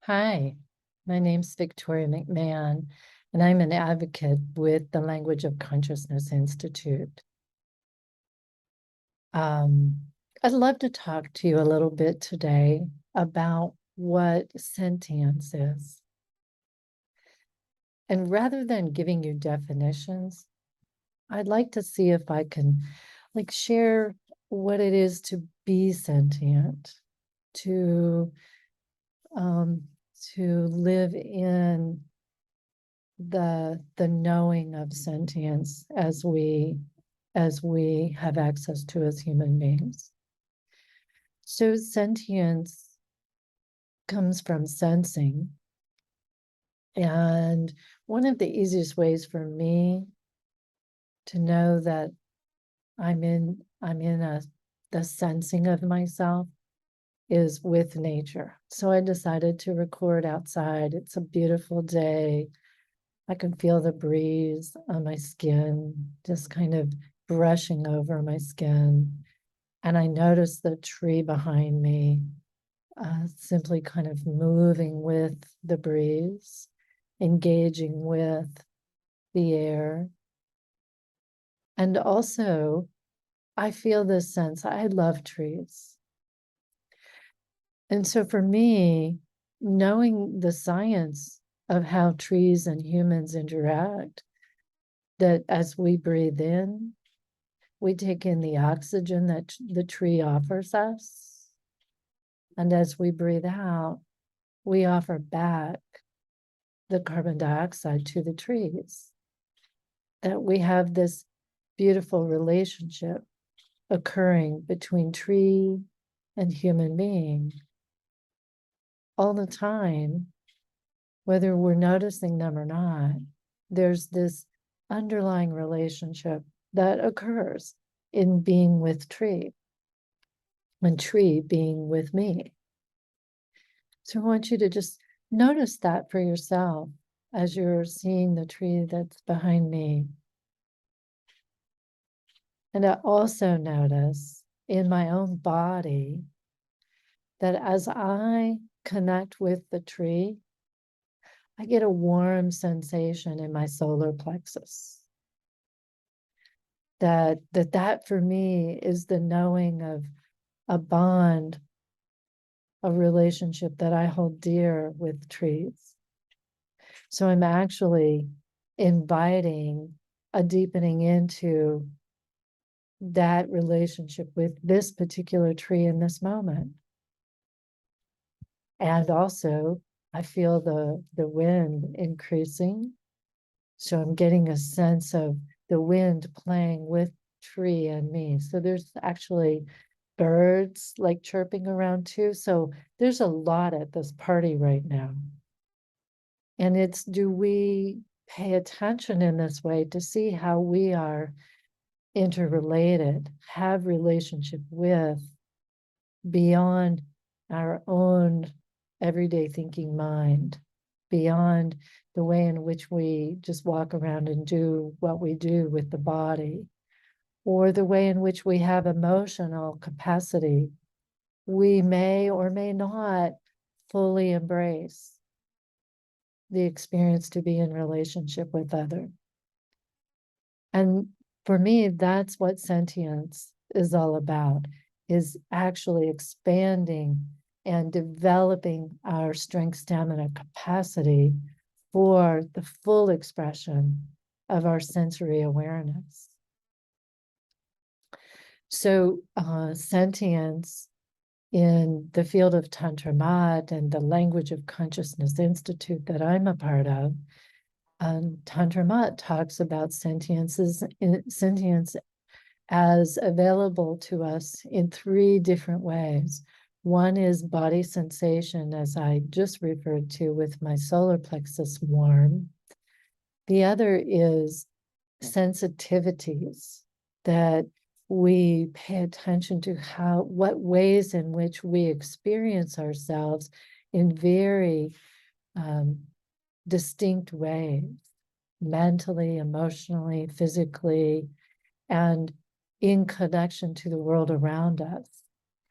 Hi, my name's Victoria McMahon, and I'm an advocate with the Language of Consciousness Institute. Um, I'd love to talk to you a little bit today about what sentience is. And rather than giving you definitions, I'd like to see if I can share what it is to be sentient, to um, to live in the knowing of sentience as we have access to as human beings. So sentience comes from sensing. And one of the easiest ways for me to know that I'm in the sensing of myself is with nature. So I decided to record outside. It's a beautiful day. I can feel the breeze on my skin, just kind of brushing over my skin. And I notice the tree behind me simply kind of moving with the breeze, engaging with the air. And also, I feel this sense, I love trees. And so for me, knowing the science of how trees and humans interact, that as we breathe in, we take in the oxygen that the tree offers us. And as we breathe out, we offer back the carbon dioxide to the trees. That we have this beautiful relationship occurring between tree and human being all the time, whether we're noticing them or not. There's this underlying relationship that occurs in being with tree, and tree being with me. So I want you to just notice that for yourself as you're seeing the tree that's behind me. And I also notice in my own body that as I connect with the tree, I get a warm sensation in my solar plexus. That for me is the knowing of a bond, a relationship that I hold dear with trees. So I'm actually inviting a deepening into that relationship with this particular tree in this moment. And also, I feel the wind increasing. So I'm getting a sense of the wind playing with tree and me. So there's actually birds like chirping around too. So there's a lot at this party right now. And it's, do we pay attention in this way to see how we are interrelated, have relationship with, beyond our own everyday thinking mind, beyond the way in which we just walk around and do what we do with the body, or the way in which we have emotional capacity. We may or may not fully embrace the experience to be in relationship with other. And for me, that's what sentience is all about, is actually expanding and developing our strength, stamina, capacity for the full expression of our sensory awareness. So sentience in the field of Tantra Mat and the Language of Consciousness Institute that I'm a part of, Tantra Mat talks about sentience as available to us in three different ways. One is body sensation, as I just referred to with my solar plexus warm. The other is sensitivities, that we pay attention to what ways in which we experience ourselves in very distinct ways, mentally, emotionally, physically, and in connection to the world around us.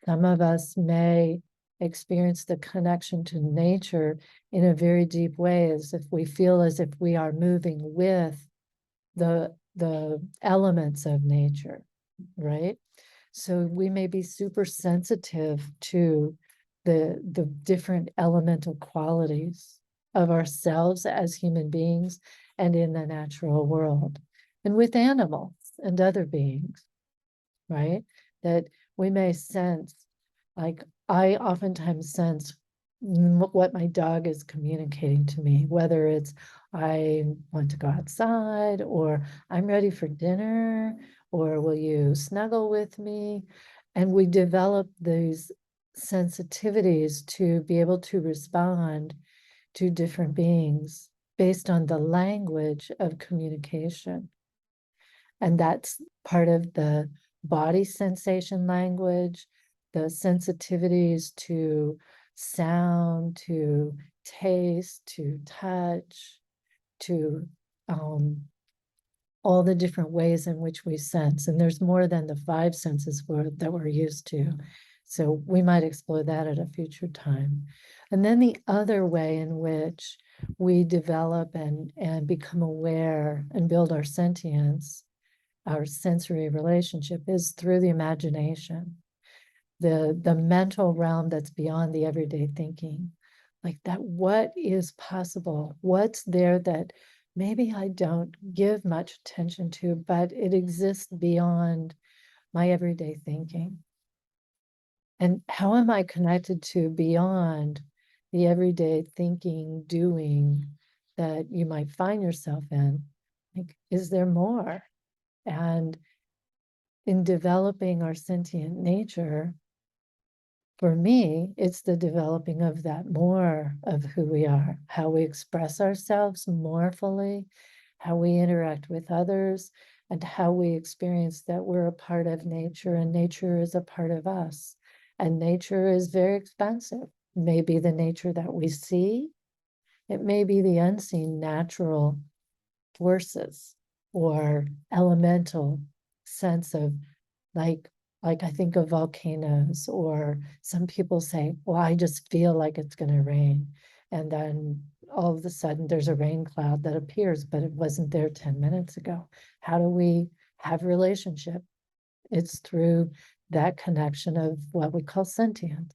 Some of us may experience the connection to nature in a very deep way, as if we feel as if we are moving with the elements of nature, right? So we may be super sensitive to the different elemental qualities of ourselves as human beings and in the natural world, and with animals and other beings, right? That we may sense, like I oftentimes sense what my dog is communicating to me, whether it's I want to go outside, or I'm ready for dinner, or will you snuggle with me? And we develop these sensitivities to be able to respond to different beings based on the language of communication. And that's part of the body sensation language, the sensitivities to sound, to taste, to touch, to all the different ways in which we sense. And there's more than the five senses that we're used to. So we might explore that at a future time. And then the other way in which we develop and become aware and build our sentience, our sensory relationship, is through the imagination, the mental realm that's beyond the everyday thinking. Like that, what is possible? What's there that maybe I don't give much attention to, but it exists beyond my everyday thinking? And how am I connected to beyond the everyday thinking, doing that you might find yourself in? Like, is there more? And in developing our sentient nature, for me, it's the developing of that more of who we are, how we express ourselves more fully, how we interact with others, and how we experience that we're a part of nature and nature is a part of us. And nature is very expansive. Maybe the nature that we see, it may be the unseen natural forces or elemental sense of, like I think of volcanoes, or some people say, well, I just feel like it's going to rain. And then all of a sudden there's a rain cloud that appears, but it wasn't there 10 minutes ago. How do we have relationship? It's through that connection of what we call sentient.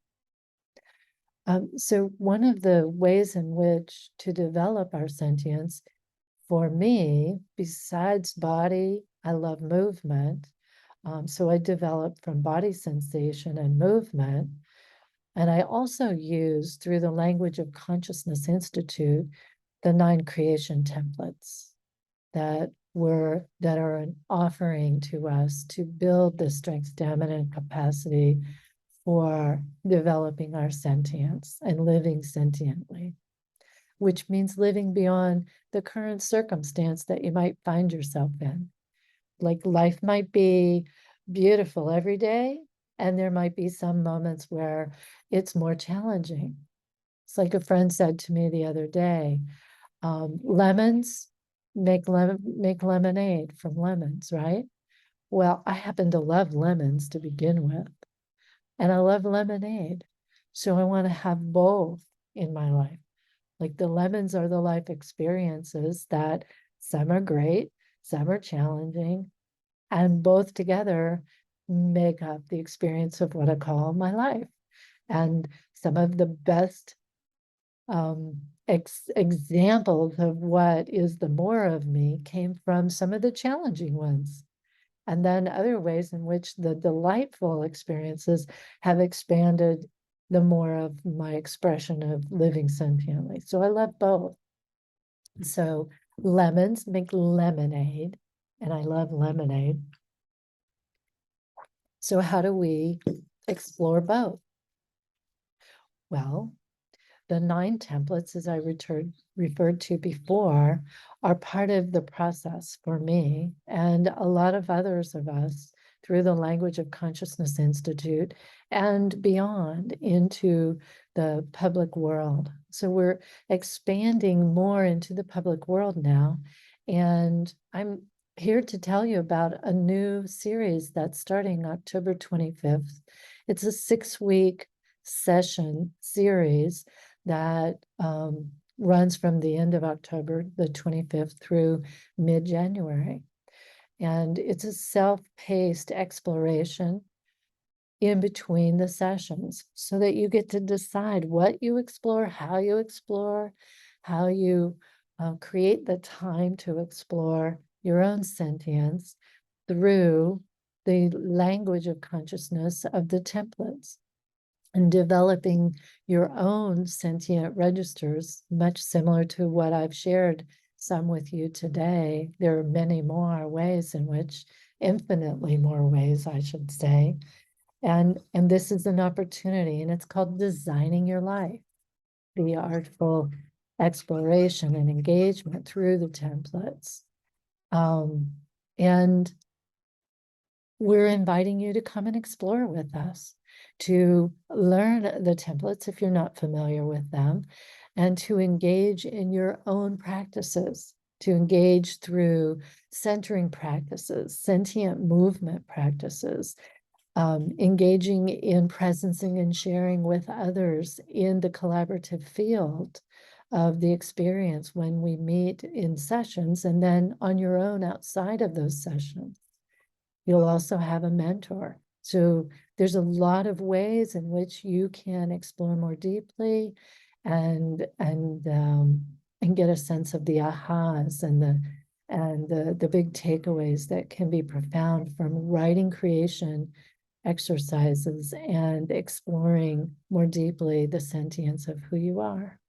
So one of the ways in which to develop our sentience, for me, besides body, I love movement. So I developed from body sensation and movement. And I also use, through the Language of Consciousness Institute, the 9 creation templates that are an offering to us to build the strength, stamina, and capacity for developing our sentience and living sentiently, which means living beyond the current circumstance that you might find yourself in. Like life might be beautiful every day, and there might be some moments where it's more challenging. It's like a friend said to me the other day, lemons make lemonade from lemons, right? Well, I happen to love lemons to begin with, and I love lemonade. So I want to have both in my life. Like the lemons are the life experiences that some are great, some are challenging, and both together make up the experience of what I call my life. And some of the best examples of what is the more of me came from some of the challenging ones. And then other ways in which the delightful experiences have expanded the more of my expression of living sentiently. So I love both. So lemons make lemonade, and I love lemonade. So how do we explore both? Well, the 9 templates, as I referred to before, are part of the process for me and a lot of others of us through the Language of Consciousness Institute and beyond into the public world. So we're expanding more into the public world now. And I'm here to tell you about a new series that's starting October 25th. It's a 6-week session series that runs from the end of October, the 25th, through mid-January. And it's a self-paced exploration in between the sessions so that you get to decide what you explore, how you create the time to explore your own sentience through the language of consciousness of the templates, and developing your own sentient registers, much similar to what I've shared some with you today. There are many more ways in which, infinitely more ways, I should say. And this is an opportunity, and it's called designing your life, the artful exploration and engagement through the templates. And we're inviting you to come and explore with us, to learn the templates if you're not familiar with them, and to engage in your own practices, to engage through centering practices, sentient movement practices, engaging in presencing and sharing with others in the collaborative field of the experience when we meet in sessions, and then on your own outside of those sessions. You'll also have a mentor. So there's a lot of ways in which you can explore more deeply and get a sense of the ahas and the big takeaways that can be profound from writing creation exercises and exploring more deeply the sentience of who you are.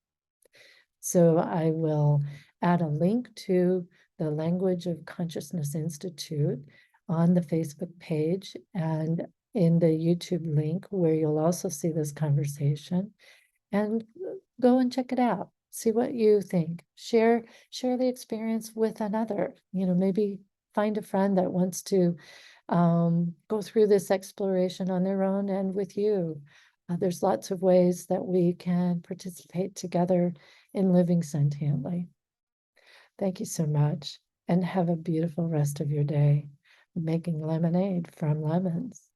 So I will add a link to the Language of Consciousness Institute on the Facebook page and in the YouTube link, where you'll also see this conversation, and go and check it out. See what you think. Share the experience with another. Maybe find a friend that wants to go through this exploration on their own and with you. There's lots of ways that we can participate together in living sentiently. Thank you so much, and have a beautiful rest of your day, making lemonade from lemons.